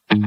The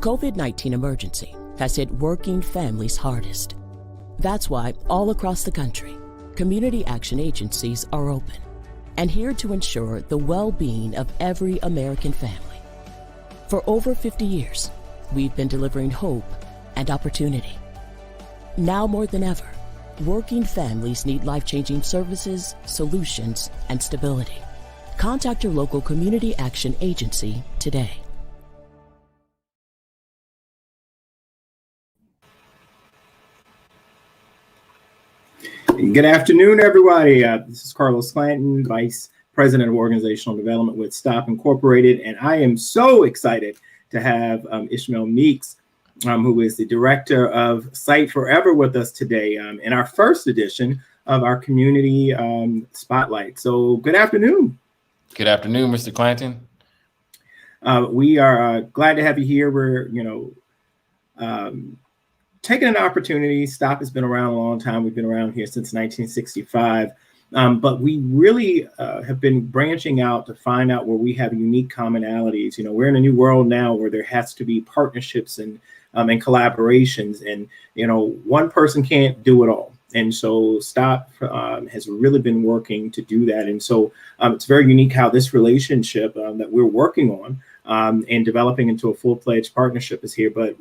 COVID-19 emergency has hit working families hardest. That's why all across the country, community action agencies are open and here to ensure the well-being of every American family. For over 50 years, we've been delivering hope and opportunity. Now more than ever, working families need life-changing services, solutions, and stability. Contact your local community action agency today. Good afternoon, everybody. This is Carlos Clanton, Vice President of Organizational Development with STOP Incorporated, and I am so excited to have Esmel Meeks, who is the Director of Sight Forever, with us today in our first edition of our Community Spotlight. So good afternoon. Good afternoon, Mr. Clanton. We are glad to have you here. We're, taking an opportunity. STOP has been around a long time. We've been around here since 1965, but we really have been branching out to find out where we have unique commonalities. We're in a new world now where there has to be partnerships and collaborations, and one person can't do it all. And so STOP has really been working to do that. And so it's very unique how this relationship that we're working on and developing into a full-fledged partnership is here. But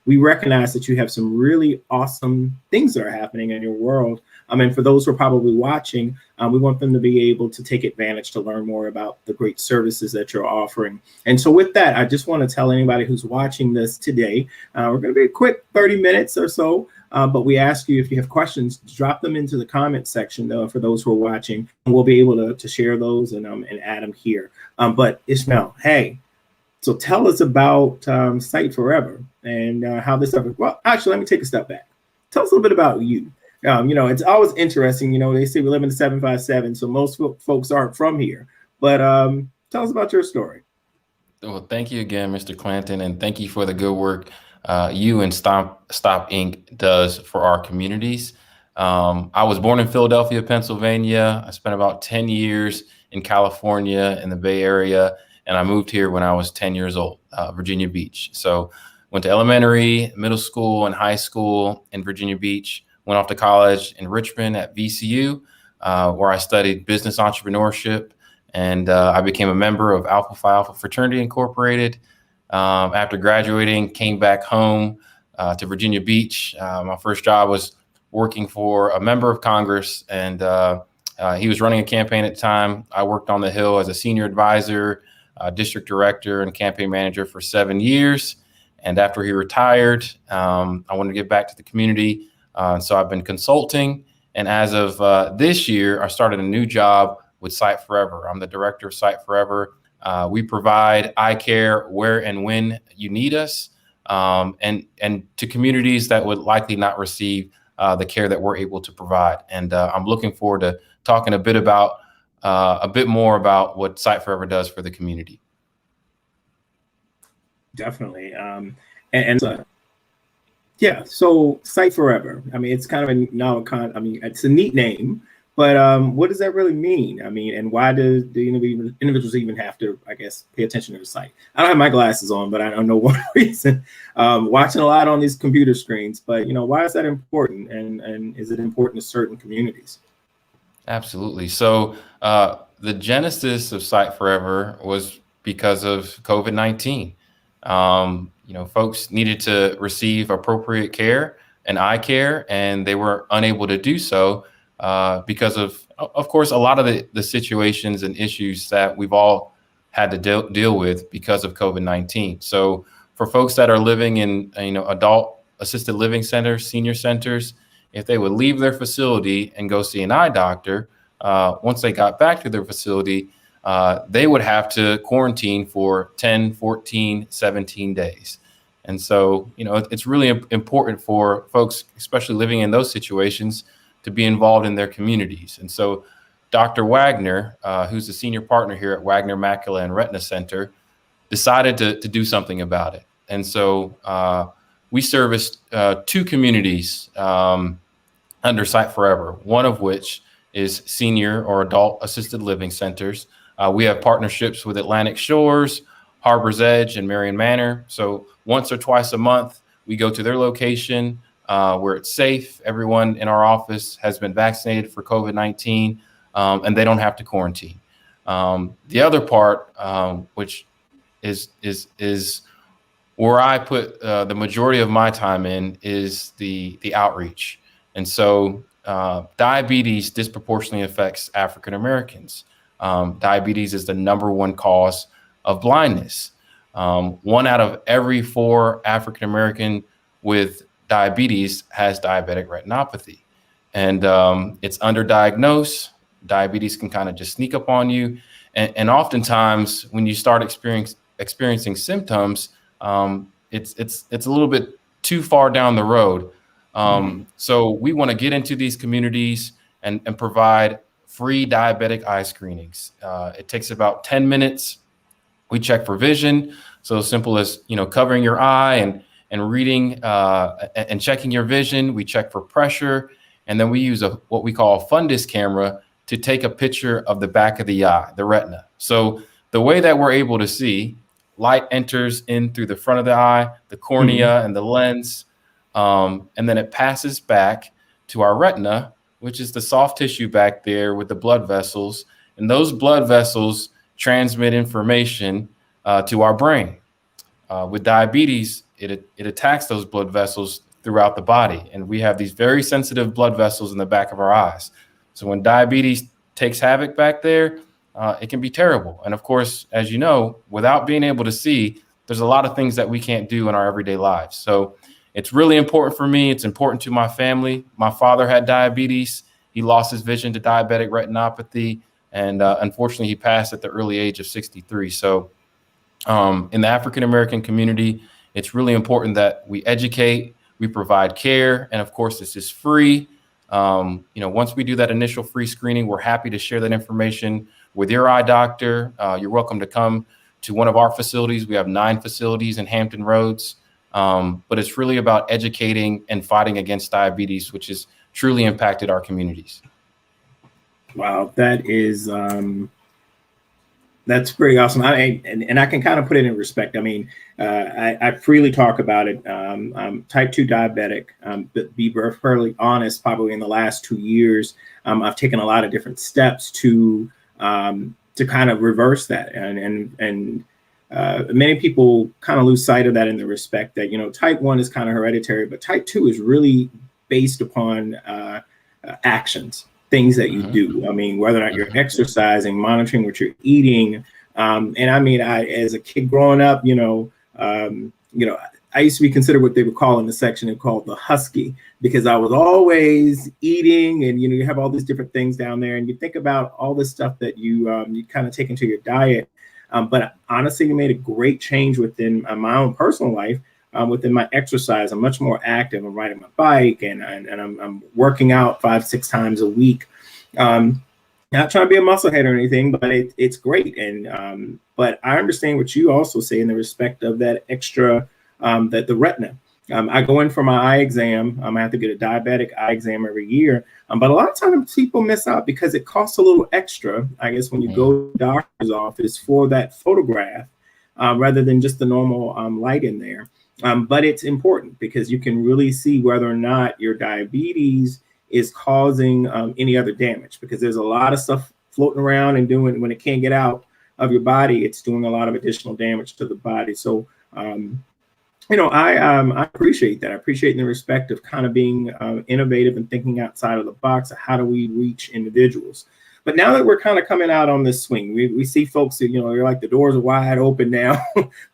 we recognize that you have some really awesome things that are happening in your world. And for those who are probably watching, we want them to be able to take advantage to learn more about the great services that you're offering. And so with that, I just want to tell anybody who's watching this today, we're going to be a quick 30 minutes or so, but we ask you, if you have questions, drop them into the comment section for those who are watching, and we'll be able to share those and add them here. But Esmel, hey, so tell us about Sight Forever and how this ever, well, actually, let me take a step back. Tell us a little bit about you. It's always interesting, they say we live in the 757, so most folks aren't from here, but tell us about your story. Well, thank you again, Mr. Clanton, and thank you for the good work you and Stop Inc. does for our communities. I was born in Philadelphia, Pennsylvania. I spent about 10 years in California in the Bay Area, and I moved here when I was 10 years old, Virginia Beach. So went to elementary, middle school, and high school in Virginia Beach. Went off to college in Richmond at VCU, where I studied business entrepreneurship. And I became a member of Alpha Phi Alpha Fraternity Incorporated. After graduating, came back home to Virginia Beach. My first job was working for a member of Congress, and he was running a campaign at the time. I worked on the Hill as a senior advisor, district director, and campaign manager for 7 years. And after he retired, I wanted to get back to the community. So I've been consulting. And as of this year, I started a new job with Sight Forever. I'm the director of Sight Forever. We provide eye care where and when you need us, and to communities that would likely not receive the care that we're able to provide. And I'm looking forward to talking a bit more about what Sight Forever does for the community. Definitely. Yeah, so Sight Forever. I mean, it's kind of it's a neat name, but what does that really mean? I mean, and why do the individuals even have to, I guess, pay attention to the site? I don't have my glasses on, but I don't know one reason. Watching a lot on these computer screens, but why is that important? And is it important to certain communities? Absolutely. So the genesis of Sight Forever was because of COVID-19. Folks needed to receive appropriate care and eye care, and they were unable to do so because of of course, a lot of the situations and issues that we've all had to deal with because of COVID-19. So for folks that are living in, adult assisted living centers, senior centers, if they would leave their facility and go see an eye doctor, once they got back to their facility, they would have to quarantine for 10, 14, 17 days. And so, it's really important for folks, especially living in those situations, to be involved in their communities. And so Dr. Wagner, who's the senior partner here at Wagner Macula and Retina Center, decided to do something about it. And so we service 2 communities under Sight Forever, one of which is senior or adult assisted living centers. We have partnerships with Atlantic Shores, Harbor's Edge, and Marion Manor. So once or twice a month, we go to their location where it's safe. Everyone in our office has been vaccinated for COVID-19, and they don't have to quarantine. The other part, which is where I put the majority of my time in, is the outreach. And so diabetes disproportionately affects African Americans. Diabetes is the #1 cause of blindness. 1 out of every 4 African American with diabetes has diabetic retinopathy. And it's underdiagnosed. Diabetes can kind of just sneak up on you. And oftentimes when you start experiencing symptoms, it's a little bit too far down the road. So we want to get into these communities and provide free diabetic eye screenings. It takes about 10 minutes. We check for vision. So simple as, covering your eye and reading and checking your vision. We check for pressure. And then we use what we call a fundus camera to take a picture of the back of the eye, the retina. So the way that we're able to see, light enters in through the front of the eye, the cornea and the lens, and then it passes back to our retina, which is the soft tissue back there with the blood vessels. And those blood vessels transmit information to our brain. With diabetes, it attacks those blood vessels throughout the body. And we have these very sensitive blood vessels in the back of our eyes. So when diabetes takes havoc back there, it can be terrible. And of course, as you know, without being able to see, there's a lot of things that we can't do in our everyday lives. So it's really important for me. It's important to my family. My father had diabetes. He lost his vision to diabetic retinopathy. And unfortunately, he passed at the early age of 63. So in the African-American community, it's really important that we educate, we provide care. And of course, this is free. Once we do that initial free screening, we're happy to share that information with your eye doctor. You're welcome to come to one of our facilities. We have 9 facilities in Hampton Roads. But it's really about educating and fighting against diabetes, which has truly impacted our communities. Wow, that is that's pretty awesome. And I can kind of put it in respect. I mean, I freely talk about it. I'm type 2 diabetic, but be fairly honest, probably in the last 2 years, I've taken a lot of different steps to kind of reverse that. And many people kind of lose sight of that in the respect that, type 1 is kind of hereditary, but type 2 is really based upon actions, things that you do. I mean, whether or not you're exercising, monitoring what you're eating. And I mean, as a kid growing up, I used to be considered what they would call in the section called the husky, because I was always eating, and you have all these different things down there, and you think about all this stuff that you kind of take into your diet. But honestly, it made a great change within my own personal life. Within my exercise, I'm much more active. I'm riding my bike, and I'm working out 5-6 times a week. Not trying to be a musclehead or anything, but it's great. And but I understand what you also say in the respect of that extra, that the retina. I go in for my eye exam. I have to get a diabetic eye exam every year. But a lot of times people miss out because it costs a little extra, I guess, when you go to the doctor's office for that photograph, rather than just the normal light in there. But it's important because you can really see whether or not your diabetes is causing any other damage, because there's a lot of stuff floating around and doing, when it can't get out of your body, it's doing a lot of additional damage to the body. So I appreciate that. I appreciate the respect of kind of being innovative and thinking outside of the box of how do we reach individuals. But now that we're kind of coming out on this swing, we see folks that, they're like the doors are wide open now.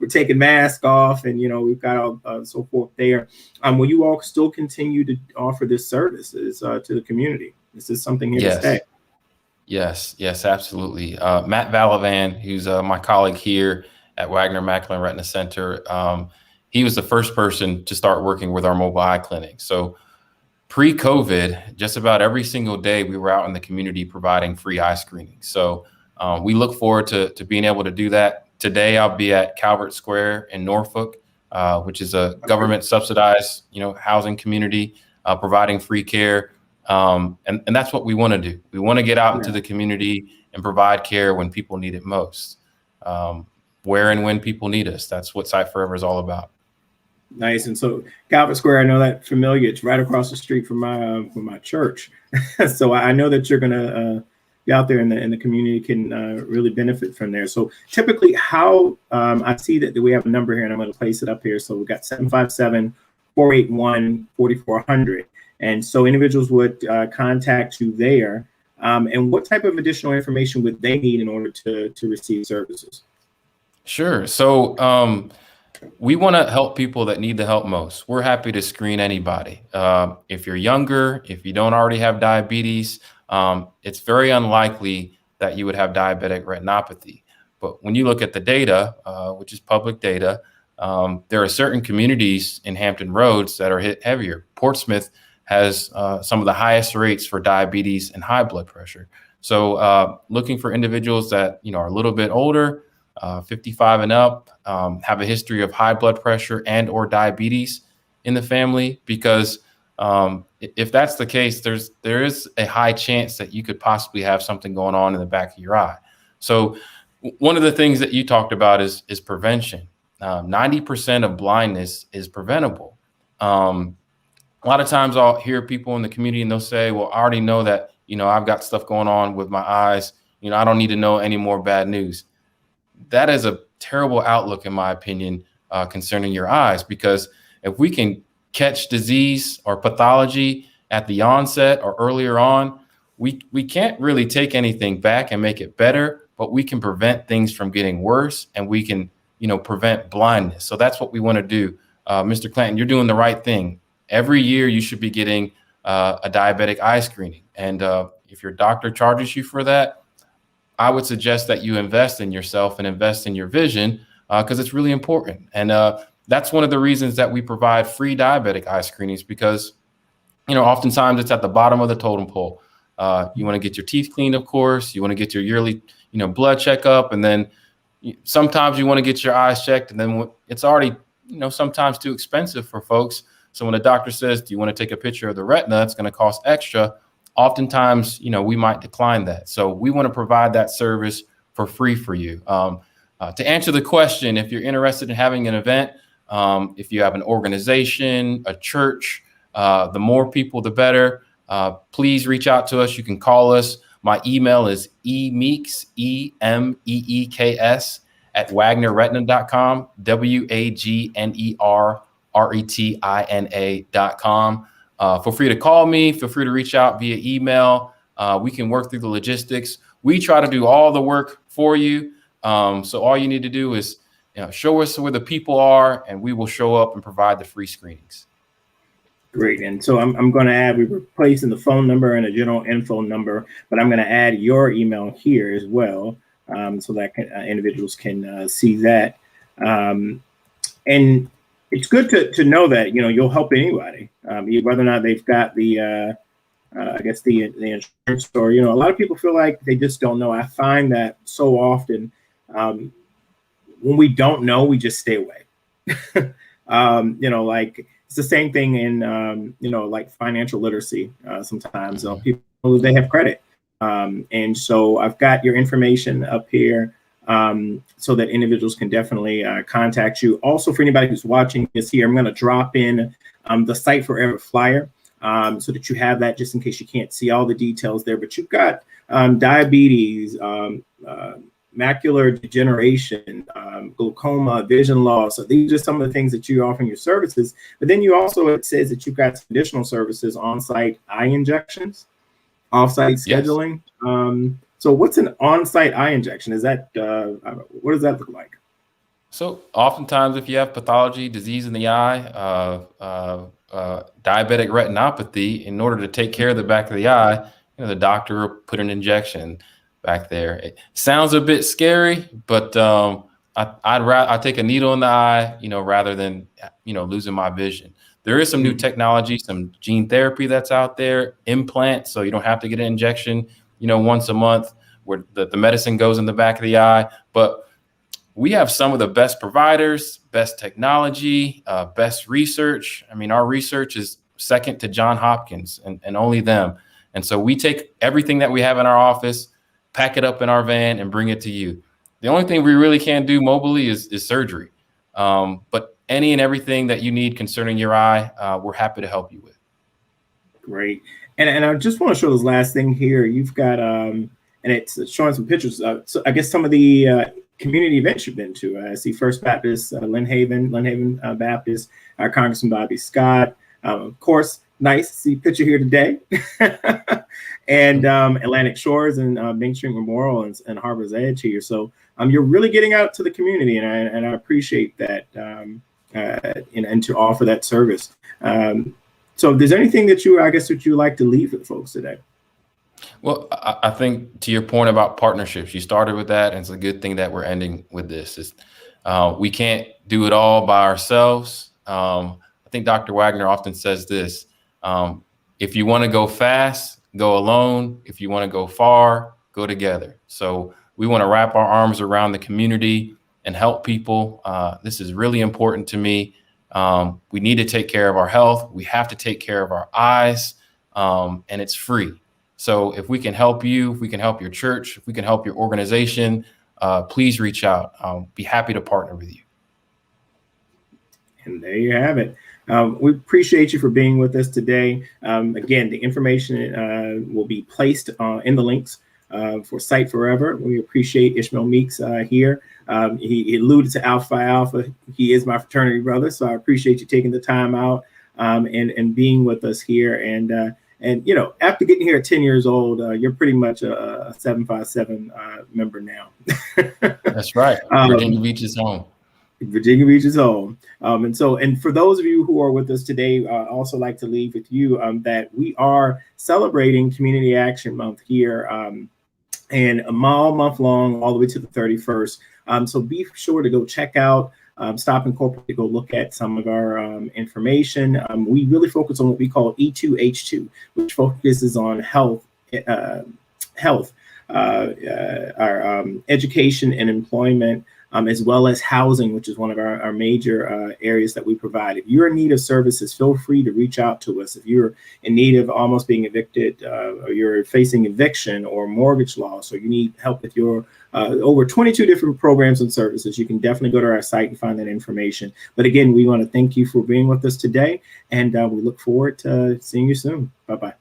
We're taking masks off and, we've got all so forth there. Will you all still continue to offer this services to the community? This is something here to stay. Yes, absolutely. Matt Valavan, who's my colleague here at Wagner Macular and Retina Center, he was the first person to start working with our mobile eye clinic. So pre-COVID, just about every single day we were out in the community providing free eye screening. So we look forward to being able to do that. Today I'll be at Calvert Square in Norfolk, which is a government subsidized, housing community, providing free care. And that's what we want to do. We want to get out into the community and provide care when people need it most, where and when people need us. That's what Sight Forever is all about. Nice. And so Calvert Square, I know that familiar. It's right across the street from my church. So I know that you're going to be out there and the community can really benefit from there. So typically how I see that we have a number here and I'm going to place it up here. So we've got 757-481-4400. And so individuals would contact you there. And what type of additional information would they need in order to receive services? Sure. So we want to help people that need the help most. We're happy to screen anybody. If you're younger, if you don't already have diabetes, it's very unlikely that you would have diabetic retinopathy. But when you look at the data, which is public data, there are certain communities in Hampton Roads that are hit heavier. Portsmouth has some of the highest rates for diabetes and high blood pressure. So looking for individuals that are a little bit older, 55 and up, have a history of high blood pressure and or diabetes in the family, because if that's the case, there is a high chance that you could possibly have something going on in the back of your eye. So one of the things that you talked about is prevention. 90% of blindness is preventable. A lot of times I'll hear people in the community and they'll say, well, I already know that, I've got stuff going on with my eyes. I don't need to know any more bad news. That is a terrible outlook, in my opinion, concerning your eyes, because if we can catch disease or pathology at the onset or earlier on, we can't really take anything back and make it better, but we can prevent things from getting worse, and we can, prevent blindness. So that's what we want to do. Mr. Clanton, you're doing the right thing. Every year you should be getting a diabetic eye screening. And if your doctor charges you for that, I would suggest that you invest in yourself and invest in your vision, because it's really important. And that's one of the reasons that we provide free diabetic eye screenings, because, oftentimes it's at the bottom of the totem pole. You want to get your teeth cleaned, of course. You want to get your yearly, blood checkup. And then sometimes you want to get your eyes checked. And then it's already, sometimes too expensive for folks. So when a doctor says, do you want to take a picture of the retina? It's going to cost extra. Oftentimes, we might decline that. So we want to provide that service for free for you. To answer the question, if you're interested in having an event, if you have an organization, a church, the more people, the better. Please reach out to us. You can call us. My email is emeeks, EMEEKS @wagnerretina.com, WAGNERRETINA.com. Feel free to call me. Feel free to reach out via email. We can work through the logistics. We try to do all the work for you. So all you need to do is show us where the people are, and we will show up and provide the free screenings. Great. And so I'm going to add, we're replacing the phone number and a general info number, but I'm going to add your email here as well, so that individuals can see that. And it's good to know that, you'll help anybody, whether or not they've got the, I guess the insurance, or, a lot of people feel like they just don't know. I find that so often when we don't know, we just stay away. Like it's the same thing in, like financial literacy. Sometimes people, they have credit. And so I've got your information up here, so that individuals can definitely contact you. Also, for anybody who's watching this here, I'm going to drop in the Sight Forever flyer, so that you have that just in case you can't see all the details there. But you've got diabetes, macular degeneration, glaucoma, vision loss. So these are some of the things that you offer in your services. But then you also, it says that you've got some additional services, on-site eye injections, off-site scheduling. Yes. So what's an on-site eye injection? Is that, what does that look like? So oftentimes if you have pathology, disease in the eye, diabetic retinopathy, in order to take care of the back of the eye, the doctor will put an injection back there. It sounds a bit scary, but I'd take a needle in the eye, rather than, losing my vision. There is some new technology, some gene therapy that's out there, implants, so you don't have to get an injection, once a month, where the medicine goes in the back of the eye. But we have some of the best providers, best technology, best research. I mean, our research is second to Johns Hopkins and only them. And so we take everything that we have in our office, pack it up in our van, and bring it to you. The only thing we really can't do mobily is surgery. But any and everything that you need concerning your eye, we're happy to help you with. Great. And I just want to show this last thing here. You've got, and it's showing some pictures. So I guess some of the community events you've been to. I see First Baptist, Lynn Haven Baptist, Congressman Bobby Scott. Of course, nice to see a picture here today. And Atlantic Shores and Main Street Memorial and Harbor's Edge here. So you're really getting out to the community, and I appreciate that, and to offer that service. So if there's anything that you like to leave with folks today? Well, I think to your point about partnerships, you started with that, and it's a good thing that we're ending with this. We can't do it all by ourselves. I think Dr. Wagner often says this: if you want to go fast, go alone. If you want to go far, go together. So we want to wrap our arms around the community and help people. This is really important to me. We need to take care of our health. We have to take care of our eyes, and it's free. So if we can help you, if we can help your church, if we can help your organization, please reach out. I'll be happy to partner with you. And there you have it. We appreciate you for being with us today. Again, the information will be placed in the links for Sight Forever. We appreciate Esmel Meeks here. He alluded to Alpha Alpha. He is my fraternity brother, so I appreciate you taking the time out and being with us here. And after getting here at 10 years old, you're pretty much a 757 member now. That's right. Virginia Beach is home. Virginia Beach is home. And for those of you who are with us today, I also like to leave with you that we are celebrating Community Action Month here, and a month long, all the way to the 31st. So be sure to go check out Stop Incorporate to go look at some of our information. We really focus on what we call E2H2, which focuses on health, our education and employment, as well as housing, which is one of our major areas that we provide. If you're in need of services, feel free to reach out to us. If you're in need of almost being evicted, or you're facing eviction or mortgage loss, or you need help with your over 22 different programs and services, you can definitely go to our site and find that information. But again, we want to thank you for being with us today, and we look forward to seeing you soon. Bye-bye.